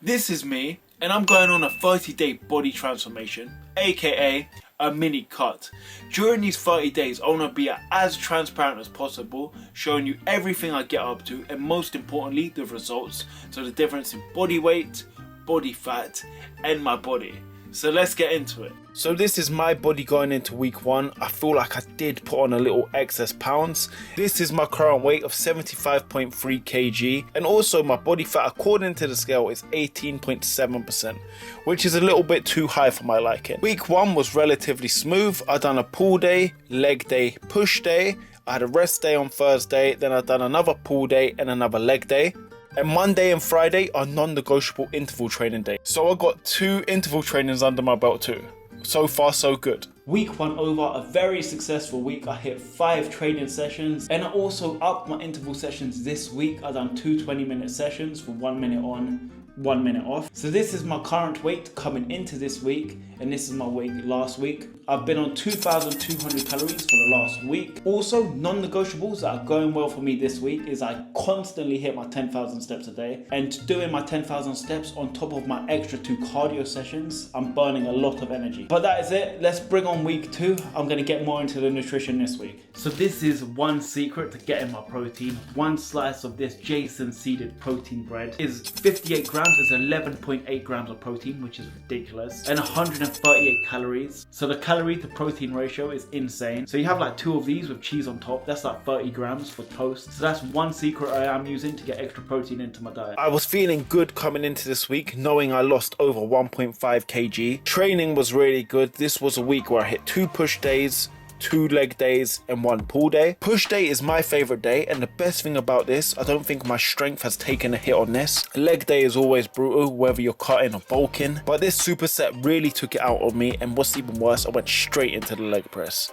This is me, and I'm going on a 30-day body transformation, aka a mini cut. During these 30 days, I want to be as transparent as possible, showing you everything I get up to, and most importantly, the results. So the difference in body weight, body fat, and my body. So let's get into it. So this is my body going into week 1. I feel like I did put on a little excess pounds. This is my current weight of 75.3 kg. And also my body fat according to the scale is 18.7%, which is a little bit too high for my liking. Week 1 was relatively smooth. I done a pull day, leg day, push day. I had a rest day on Thursday. Then I done another pull day and another leg day. And Monday and Friday are non-negotiable interval training days. So I got 2 interval trainings under my belt too. So far so good. Week 1 over, a very successful week. I hit 5 training sessions, and I also upped my interval sessions this week. I done 2 20-minute sessions for 1 minute on, 1 minute off. So this is my current weight coming into this week, and this is my weight last week. I've been on 2,200 calories for the last week. Also, non-negotiables that are going well for me this week is I constantly hit my 10,000 steps a day. And doing my 10,000 steps on top of my extra 2 cardio sessions, I'm burning a lot of energy. But that is it. Let's bring on week 2. I'm going to get more into the nutrition this week. So this is one secret to getting my protein. 1 slice of this Jason seeded protein bread is 58 grams. It's 11.8 grams of protein, which is ridiculous. And 138 calories. So the calorie to protein ratio is insane. So you have like 2 of these with cheese on top. That's like 30 grams for toast. So that's one secret I am using to get extra protein into my diet. I was feeling good coming into this week, knowing I lost over 1.5 kg. Training was really good. This was a week where I hit 2 push days, 2 leg days, and 1 pull day. Push day is my favorite day, and the best thing about this, I don't think my strength has taken a hit on this. Leg day is always brutal, whether you're cutting or bulking, but this superset really took it out of me, and what's even worse, I went straight into the leg press.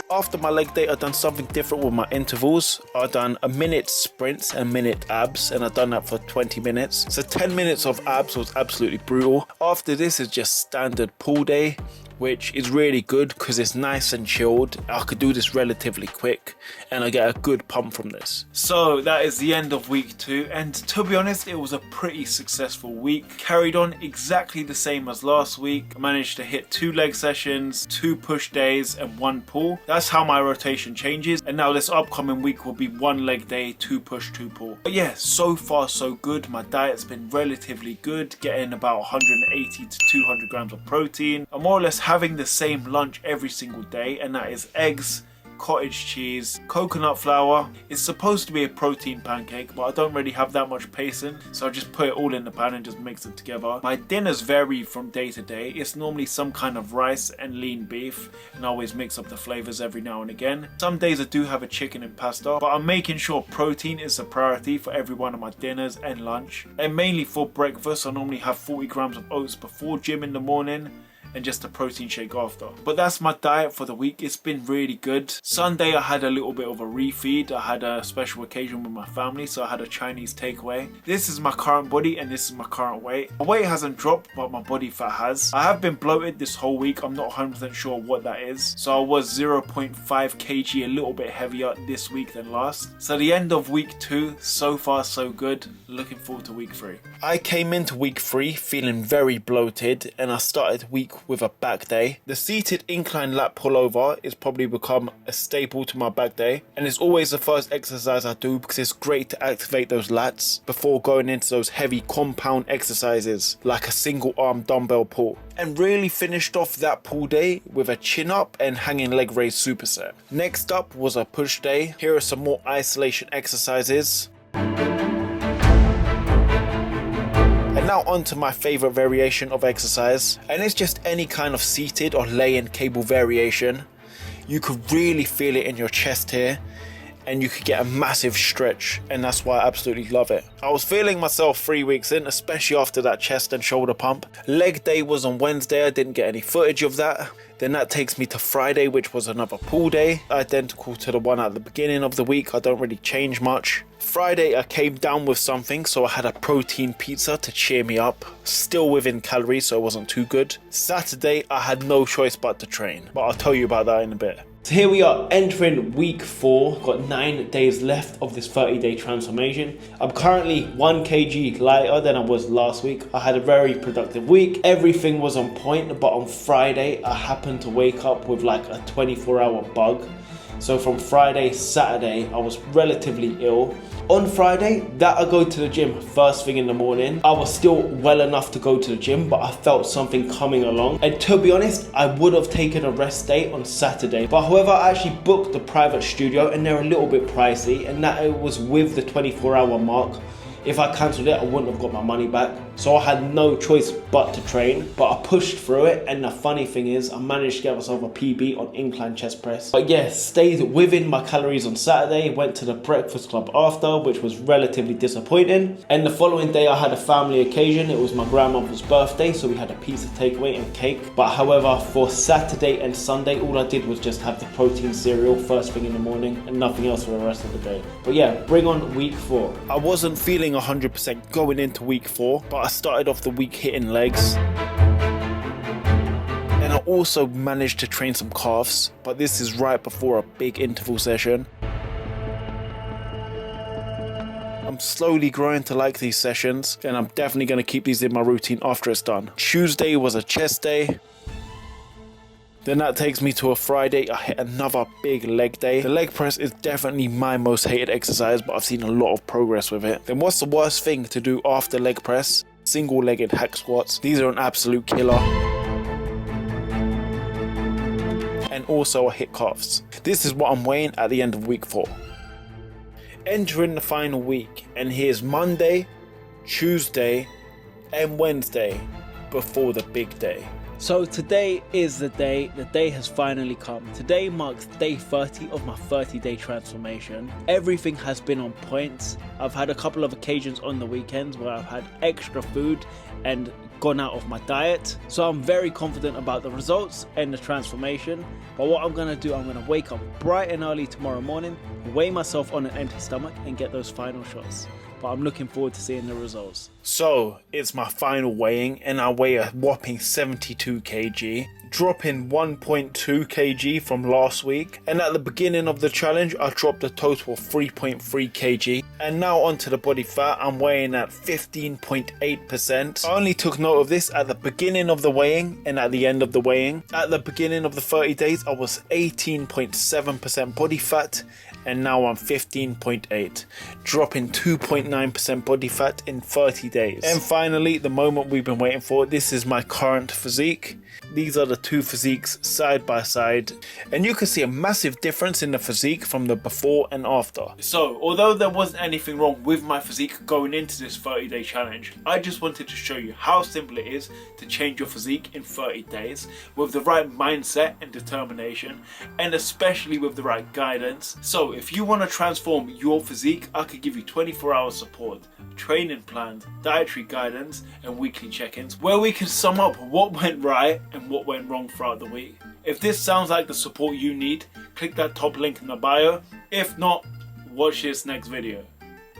After my leg day, I've done something different with my intervals. I've done a minute sprints and a minute abs, and I've done that for 20 minutes. So 10 minutes of abs was absolutely brutal. After this is just standard pull day, which is really good because it's nice and chilled. I could do this relatively quick and I get a good pump from this. So that is the end of week 2, and to be honest, it was a pretty successful week. Carried on exactly the same as last week. I managed to hit 2 leg sessions, 2 push days, and 1 pull. That's how my rotation changes, and now this upcoming week will be 1 leg day, 2 push, 2 pull. But yeah, so far so good. My diet's been relatively good, getting about 180 to 200 grams of protein. I'm more or less having the same lunch every single day, and that is eggs, cottage cheese, coconut flour. It's supposed to be a protein pancake, but I don't really have that much patience, so I just put it all in the pan and just mix it together. My dinners vary from day to day. It's normally some kind of rice and lean beef, and I always mix up the flavors every now and again. Some days I do have a chicken and pasta, but I'm making sure protein is a priority for every one of my dinners and lunch. And mainly for breakfast, I normally have 40 grams of oats before gym in the morning, and just a protein shake after. But that's my diet for the week. It's been really good. Sunday I had a little bit of a refeed. I had a special occasion with my family, so I had a Chinese takeaway. This is my current body and this is my current weight. My weight hasn't dropped, but my body fat has. I have been bloated this whole week. I'm not 100% sure what that is. So I was 0.5 kg a little bit heavier this week than last. So the end of week 2, so far so good. Looking forward to week 3. I came into week 3 feeling very bloated, and I started week with a back day. The seated incline lat pullover is probably become a staple to my back day, and it's always the first exercise I do because it's great to activate those lats before going into those heavy compound exercises like a single arm dumbbell pull. And really finished off that pull day with a chin up and hanging leg raise superset. Next up was a push day. Here are some more isolation exercises. And now on to my favorite variation of exercise, and it's just any kind of seated or lay-in cable variation. You could really feel it in your chest here, and you could get a massive stretch, and that's why I absolutely love it. I was feeling myself 3 weeks in, especially after that chest and shoulder pump. Leg day was on Wednesday. I didn't get any footage of that. Then that takes me to Friday, which was another pool day, identical to the one at the beginning of the week. I don't really change much. Friday I came down with something, so I had a protein pizza to cheer me up, still within calories, so it wasn't too good. Saturday I had no choice but to train, but I'll tell you about that in a bit. So here we are entering week 4, got 9 days left of this 30-day transformation. I'm currently 1 kg lighter than I was last week. I had a very productive week. Everything was on point, but on Friday, I happened to wake up with like a 24-hour bug. So from Friday, Saturday, I was relatively ill. On Friday, that I go to the gym first thing in the morning. I was still well enough to go to the gym, but I felt something coming along. And to be honest, I would have taken a rest day on Saturday. But however, I actually booked the private studio and they're a little bit pricey, and that it was with the 24-hour mark. If I cancelled it, I wouldn't have got my money back. So I had no choice but to train, but I pushed through it. And the funny thing is, I managed to get myself a PB on incline chest press. But yeah, stayed within my calories on Saturday, went to the breakfast club after, which was relatively disappointing. And the following day I had a family occasion. It was my grandmother's birthday, so we had a pizza takeaway and cake. But however, for Saturday and Sunday, all I did was just have the protein cereal first thing in the morning and nothing else for the rest of the day. But yeah, bring on week 4. I wasn't feeling 100% going into week 4, but I started off the week hitting legs. And I also managed to train some calves, but this is right before a big interval session. I'm slowly growing to like these sessions, and I'm definitely going to keep these in my routine after it's done. Tuesday was a chest day. Then that takes me to a Friday. I hit another big leg day. The leg press is definitely my most hated exercise, but I've seen a lot of progress with it. Then what's the worst thing to do after leg press? Single-legged hack squats. These are an absolute killer. And also I hit calves. This is what I'm weighing at the end of week 4. Entering the final week, and here's Monday, Tuesday, and Wednesday before the big day. So today is the day has finally come. Today marks day 30 of my 30-day transformation. Everything has been on point. I've had a couple of occasions on the weekends where I've had extra food and gone out of my diet. So I'm very confident about the results and the transformation. But what I'm going to do, I'm going to wake up bright and early tomorrow morning, weigh myself on an empty stomach and get those final shots. But I'm looking forward to seeing the results. So it's my final weighing, and I weigh a whopping 72 kg, dropping 1.2 kg from last week. And at the beginning of the challenge, I dropped a total of 3.3 kg. And now onto the body fat, I'm weighing at 15.8%. I only took note of this at the beginning of the weighing and at the end of the weighing. At the beginning of the 30 days, I was 18.7% body fat, and now I'm 15.8, dropping 2.9% body fat in 30 days. And finally, the moment we've been waiting for, this is my current physique. These are the two physiques side by side, and you can see a massive difference in the physique from the before and after. So, although there wasn't anything wrong with my physique going into this 30-day challenge, I just wanted to show you how simple it is to change your physique in 30 days with the right mindset and determination, and especially with the right guidance. So, if you want to transform your physique, I could give you 24 hours support, training plans, dietary guidance, and weekly check-ins where we can sum up what went right and what went wrong throughout the week. If this sounds like the support you need, click that top link in the bio. If not, watch this next video.